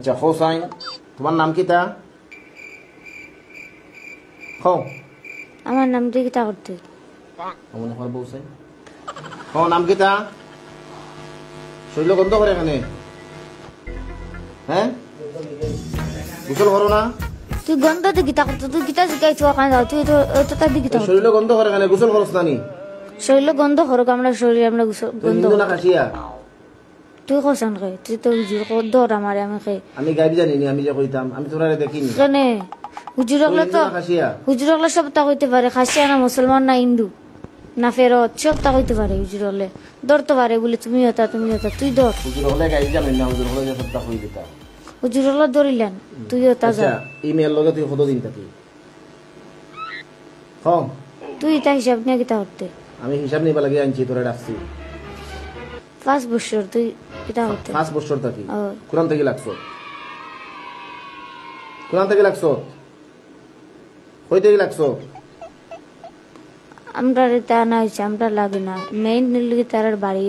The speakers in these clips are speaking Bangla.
আচ্ছা হোসাইন, তোমার নাম কি তা? আমার নাম দিয়ে কিতা করতে মনে হয় বলছে নাম কি তা? শরীর গন্ধ করে এখানে, হ্যাঁ গোসল করো না? তুই গন্ধ দিয়ে কিতা করতে, তুই কিতা শিখাইছ ওখানে যাও, তুই তো তার দিকে শরীর গন্ধ করে এখানে, গোসল করছ না নি? শরীর গন্ধ করুক, আমরা শরীর আমরা গন্ধ না খাসিয়া তুই কসান খাই, তুই তো দর আমার আমি খাই। আমি গাইবি জানি নি, আমি যে কইতাম আমি তোরা দেখিনি কেন হুজুর হলে তো হুজুর হলে সব তা কইতে পারে, খাসিয়া না মুসলমান না হিন্দু না ফেরত সব তা কইতে পারে। হুজুর হলে ধরতে পারে বলে তুমি হতা তুই ধর। হুজুর হলে গাইবি জানি না, হুজুর হলে সব তা কই দিতা। হুজুর হলে ধরিলেন তুই হতা যা। ইমেল লগে তুই কতদিন থাকি? তুই তা হিসাব নিয়ে কিতা করতে? আমি হিসাব নিবা লাগি আনছি, তোরা ডাকছি 5 বছর তুই কিতা করতে? 5 বছর থাকি। কোরআন থেকে লাগছো? কোরআন থেকে লাগছো? কই থেকে লাগছো? আমরা তা না হইছে, আমরা লাগে না মেইন নিলগি তার বাড়ি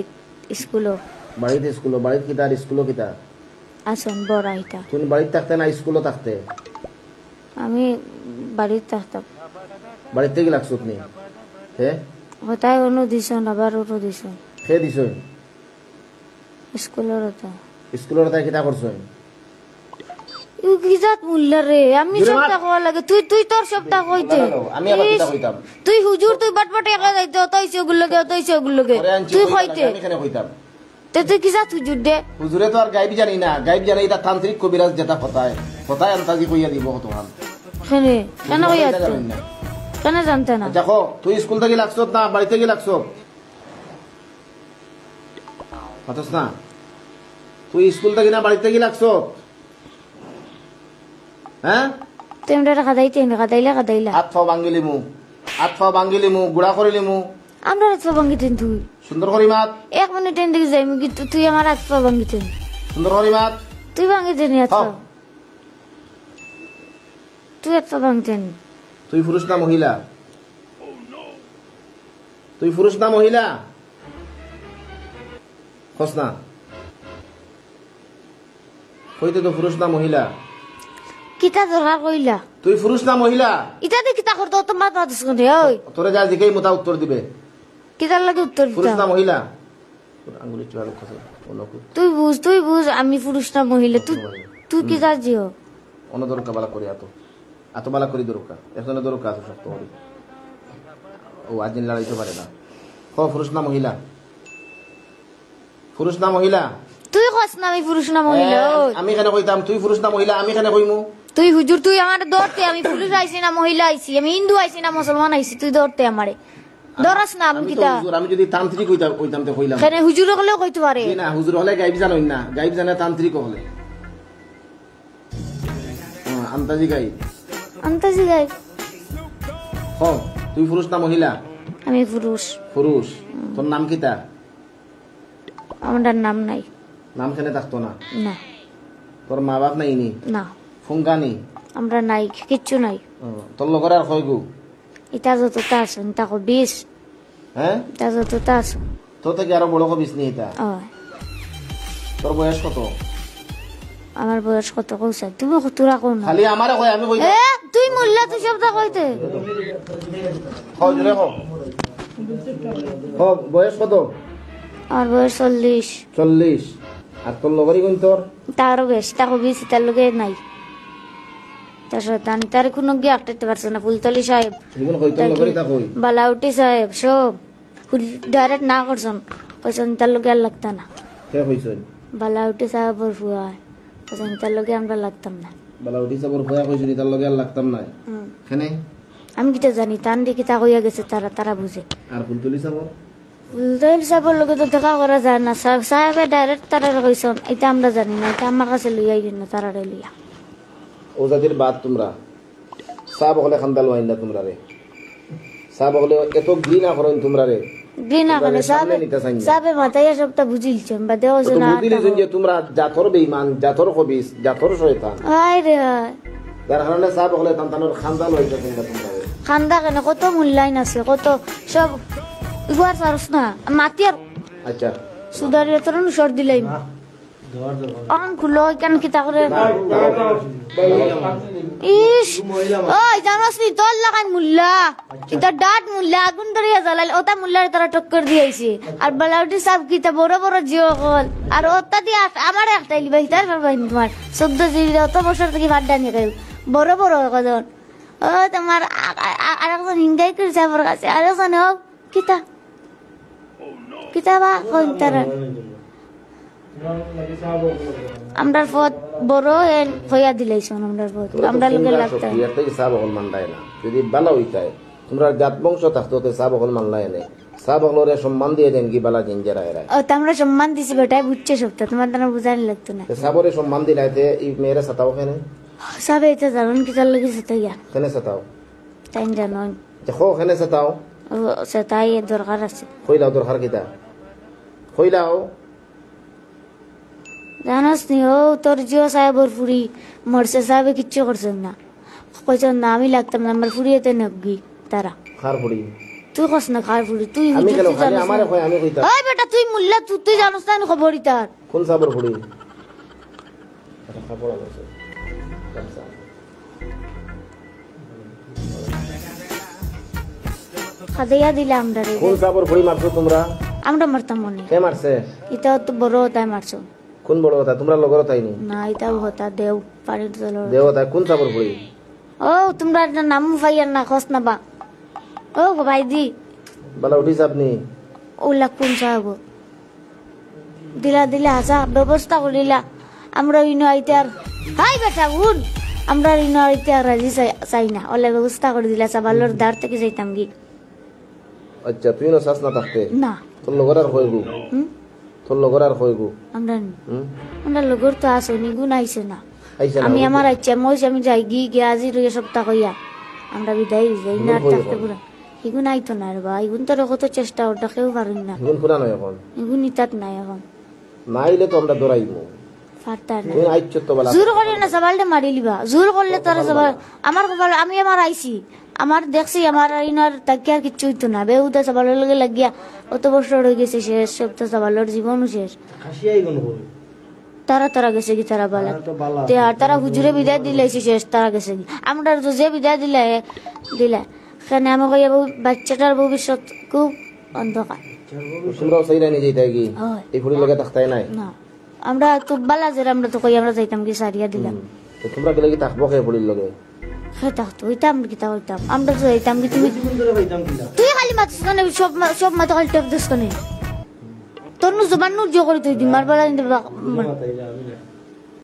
স্কুলও। বাড়িতে স্কুলও? বাড়িতে কি তার স্কুলও কি তা? আসুন বড় আইতা। তুমি বাড়িতে থাকতে না স্কুলও থাকতে? আমি বাড়িতে থাকতাম। বাড়িতে থেকে লাগছো তুমি? হ্যাঁ হতায় অনু দিছন আবার ওরও দিছন। খেয়ে দিছ? স্কুলের হতা। স্কুলের তাই কিতা করছো? ইজাত মুল্লা রে, আমি সবটা কওয়া লাগে, তুই তোর সবটা কইতে। আমি আবার কিতা কইতাম? তুই হুজুর তুই বাটবাট একা যাইতে অতইছে ওগুলোকে তুই কইতে। আমি কেন কইতাম? তুই কি জাত হুজুর দে? হুজুরে তো আর গাইবি জানি না, গাইবি জানি এটা তান্ত্রিক কবিরাজ যেটা হতায় আন্তাজি কইয়া দিব তোমার। কেন কইয়া কেন জানতে না? দেখো তুই স্কুল থেকে লাগছ না বাড়ি থেকে লাগছ? পাতস না তুই স্কুল থেকে না বাড়ি থেকে লাগছ? হ্যাঁ তুমি কাদাইলা হাত পা ভাঙ্গিলিমু গুড়া করিলিমু। আমরা হাত পা ভাঙ্গিতেন তুই সুন্দর করি মাত। 1 মিনিট দিকে যাই কিন্তু তুই আমার হাত পা ভাঙ্গিতেন। সুন্দর করি মাত। তুই ভাঙ্গিতেন হাত পা? তুই হাত পা ভাঙতেন? তুই পুরুষ না মহিলা? তুই পুরুষ না মহিলা? খস না কইতে তো পুরুষ না মহিলা? কিতা দরকার কইলা? তুই পুরুষ না মহিলা? ইতাতে কিতা করতে তো মাথা দিস রে। ওই তোরে যা জিকেই মোটা উত্তর দিবে। কিতার লাগে উত্তর দিতা? পুরুষ না মহিলা? আঙ্গুলি চুয়ালো খসে ওনকু। তুই বুঝ আমি পুরুষ না মহিলা। তুই কি জাজিও? অনদর কাবালা করি আতো বালা করি দরকার এখন দরকার আছে সব করি। ও আজ লড়াইতে পারে না। পুরুষ না মহিলা? পুরুষ না মহিলা? তুই কস না আমি পুরুষ না মহিলা। আমি কেন কইতাম তুই পুরুষ না মহিলা? আমি কেন কইমু? তুই হুজুর তুই আমার ধরতে, আমি পুরুষ আইছি না মহিলা আইছি, আমি হিন্দু আইছি না মুসলমান আইছি, তুই ধরতে আমারে ধরাস না। আমি কিতা আমি যদি তান্ত্রিক কইতাম তো কইলাম কেন? হুজুর হলেও কইতে পারে না। হুজুর হলে গাইব জানো না, গাইব জানে তান্ত্রিক হলে আন্তাজি গাইব। আন্তাজি গাইব। তুই পুরুষ না মহিলা? আমি পুরুষ। পুরুষ। তোর নাম কিতা? আমার নাম নাই। নাম কেন থাকতো না? না। তোর মা বাপ নাই নি? না। ফুঙ্গানি? আমরা নাই, কিচ্ছু নাই। তোর লগর আর কয় গো? এটা যতটা আছে তাকো 20। হ্যাঁ এটা যতটা আছে তো থেকে আরো বড় কবিস নি এটা? তোর বয়স কত? আমার বয়স কত কইছা তুমি? তোরা কোন খালি আমারে কয় আমি কই তুই মোল্লা তুই শব্দ কইতে জোরে বয়স কত? আমার বয়স 40। 40। আর তোর লগরি কোন? তোর তারও বেশ, তাকে 20 তার লগে নাই। তার কোনো গিয়ে আটতে পারছে না। ফুলতলি সাহেব, বালাউটি সাহেব সব ডাইরেক্ট না করছেন, কইছেন তার লগে আর লাগতা না। বালাউটি সাহেবর ফুয়া কইছেন তার লগে আমরা লাগতাম না। বালাউটি সাহেবর ফুয়া কইছেন তার লগে আর লাগতাম না। কেনে আমি কিটা জানি, তান দি কিটা কইয়া গেছে তারা বুঝে। আর ফুলতলি সাহেব? ফুলতলি সাহেবর লগে তো দেখা করা যায় না। সাহেবে ডাইরেক্ট তারা কইছেন এটা আমরা জানি না, এটা আমার কাছে লইয়াই না, তারা লইয়া। ও জাতির বাদ তোমরা সাব হলে খান্দাল ওয়াইন না তোমরা রে। সাব হলে এত ঘৃণা করেন তোমরা রে। ঘৃণা করে সাবে মাথায় সবটা বুঝিলছেন বা দেও না বুঝিলছেন যে তোমরা জাতর বেঈমান, জাতর কবিস, জাতর শয়তান। হায় রে হায়। যার কারণে সাব হলে তান্তানোর খান্দাল হইছে তোমরা রে। খান্দা কেন? কত মূল্যায়ন আছে, কত সব ইগুয়ার সারস না মাতি আর। আচ্ছা সুদারিয়া তোর সর দিলাই অন খুলো কেন কিতা করে ইস ওই জানোস নি তোর লাগান মুল্লা এটা ডাট মুল্লা আগুন ধরিয়া জ্বালাইল ওটা মুল্লার তারা টক্কর দিয়েছে আর বালাউটি সাহেব কিতা বড় বড় জিও কল আর ওটা দিয়ে আমার একটা লিবাই তার পারবাই তোমার 14 জিবি অত বছর থেকে ভাড়া নিয়ে গেল বড় বড় কদন ও তোমার আরেকজন হিন্দাই করেছে আমার কাছে আরেকজন ও কিতা কিতা বা কই তারা আমরার পথ বড় হইয়া দিলাইছন আমরার পথ আমরা লগে লাগতা ইয়াতে সাব হল মানদায় না যদি বালা হইতায় তোমরা জাত বংশ থাকতো তে সাব হল মানলায় না সাব হলরে সম্মান দিয়ে দেন কি বালা জিঞ্জারা এরা ও তোমরা সম্মান দিছি বেটাই বুঝছে সবটা তোমার তো বুঝানি লাগতো না সাবরে সম্মান দিলাইতে এই মেয়েরা সাতাও কেনে সবে এটা জানুন কি তার লাগি সাতাইয়া কেনে সাতাও তাই জানুন দেখো কেনে সাতাও ও সাতাই দরকার আছে কইলাও দরকার কিতা কইলাও জানাস নি ও তোর জিও সাহেবর ফুরি মরছে সাহেবে কিচ্ছু করছেন না কইছেন না আমি লাগতাম না আমার ফুরিয়েতে নগি তারা খার পড়ি তুই কস না খার ফুরি তুই আমি কেন খালি আমারে কই আমি কইতা ওই বেটা তুই মুল্লা তুই জানোস না খবরই তার কোন সাবর পড়ি এটা খবর আছে খাদিয়া দিলে আমরা রে কোন সাবর পড়ি মারছো তোমরা আমরা মারতাম মনে কে মারছে এটা তো বড় তাই মারছো কোন বড় কথা তোমরা লগর তাইনি না এটা হতা দেও পানির জল দেবতা কোন সাবর পড়ি ও তোমরা নাম ভাইয়ার না খস না বা ও ভাই দি বালা উঠিস আপনি ওলা কোন সাহেব দিলা দিলা আসা ব্যবস্থা করিলা আমরা ইনো আইতে আর হাই বেটা উন আমরা ইনো আইতে আর রাজি চাই না ওলা ব্যবস্থা করে দিলা সাবালোর দাঁড় থেকে যাইতাম কি আচ্ছা তুই না শাস না থাকতে না তোর লগর আর কইগু তোর লগর আর কইগু আমরা লগর তো আসো নি গুণ আইছে না আইছে না আমি আমার আইছে মই আমি যাই গি আজি রই সপ্তাহ কইয়া আমরা বিদায় যাই না থাকতে পুরা ইগুন আইতো না রে ভাই ইগুন তো কত চেষ্টা ওটা কেউ পারেন না ইগুন পুরা নয় এখন ইগুন ইতাত নাই এখন নাইলে তো আমরা দৌড়াইবো ফারতার না তুই আইছ তো বলা জোর করে না সবালটা মারি লিবা জোর করলে তোর সবাল আমার কপাল আমি আমার আইছি আমার দেখছি আমার ইনার তাকে আর কিচ্ছু হইতো না বেউদা সবালের লগে লাগিয়া অত বছর হয়ে গেছে শেষ সব তো সবালের জীবনও শেষ তারা তারা গেছে কি তারা বালা তারা হুজুরে বিদায় দিলাইছে শেষ তারা গেছে কি আমরা যে বিদায় দিলা সেখানে আমাকে বাচ্চাটার ভবিষ্যৎ খুব অন্ধকার তোমরাও সাইরা নিয়ে যাইতে কি এই ফুড়ি লগে থাকতাই নাই না আমরা তো বালা যে আমরা তো কই আমরা যাইতাম কি সারিয়া দিলাম তো তোমরা গেলে কি থাকবো কে ফুড়ির লগে থাকতো ওইতাম কিতা হইতাম আমরা তো যাইতাম কি তুমি তুই খালি মাতিস না সব মাথা খালি টেপ দিস কেন তোর নু জবান নু জো করে তুই দিমার বেলা